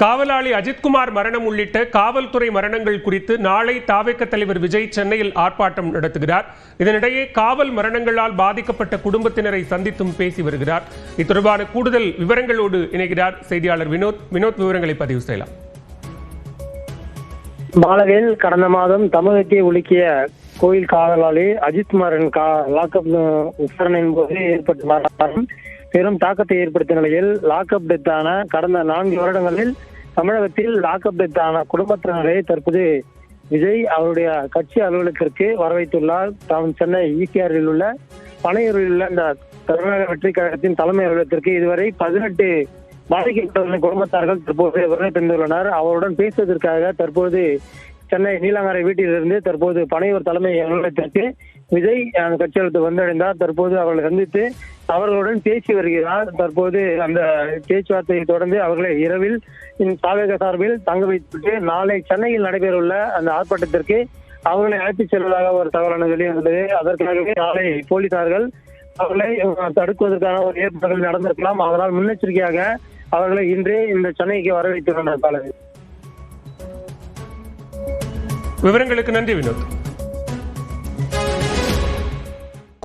காவலாளி அஜித்குமார் மரணம் உள்ளிட்ட காவல்துறை மரணங்கள் குறித்து நாளை தாவேக தலைவர் விஜய் சென்னையில் ஆர்ப்பாட்டம் நடத்துகிறார். இதனிடையே காவல் மரணங்களால் பாதிக்கப்பட்ட குடும்பத்தினரை சந்தித்தும் பேசி வருகிறார். இது தொடர்பான கூடுதல் விவரங்களோடு இணைகிறார் செய்தியாளர் வினோத். விவரங்களை பதிவு செய்யலாம். மாலவேல் கடந்த மாதம் தமிழகத்தை உலுக்கிய கோயில் காவலாளி அஜித்குமாரின் லாக்அப் விசாரணையின் போது ஏற்பட்ட மரணம் பெரும் தாக்கத்தை ஏற்படுத்திய நிலையில் லாக்அப் டெத்தான கடந்த 4 வருடங்களில் தமிழகத்தில் லாக்அப் டெத்தான குடும்பத்தினரை தற்போது விஜய் அவருடைய கட்சி அலுவலகத்திற்கு வரவைத்துள்ளார். சென்னை ஈசிஆரில் உள்ள பனையூரில் உள்ள இந்த தமிழக வெற்றி கழகத்தின் தலைமை அலுவலகத்திற்கு இதுவரை 18 பாதிக்கப்பட்டவர்களின் குடும்பத்தார்கள் தற்போது வருகை தந்துள்ளனர். அவருடன் பேசுவதற்காக தற்போது சென்னை நீலாங்கரை வீட்டிலிருந்து தற்போது பனையூர் தலைமை அலுவலகத்திற்கு விஜய் கட்சி அலுவலகத்துக்கு வந்தடைந்தார். தற்போது அவர்களை சந்தித்து அவர்களுடன் பேசி வருகிறார். தற்போது அந்த பேச்சுவார்த்தையை தொடர்ந்து அவர்களை இரவில் தாவேக சார்பில் தங்க வைத்துவிட்டு நாளை சென்னையில் நடைபெறவுள்ள அந்த ஆர்ப்பாட்டத்திற்கு அவர்களை அழைத்துச் செல்வதாக ஒரு தகவலான வெளிவந்தது. அதற்காகவே நாளை போலீசார்கள் அவர்களை தடுக்குவதற்கான ஒரு ஏற்பாடுகள் நடந்திருக்கலாம். அதனால் முன்னெச்சரிக்கையாக அவர்களை இன்றே இந்த சென்னைக்கு வரவைத்துள்ளனர். விவரங்களுக்கு நன்றி வினோத்.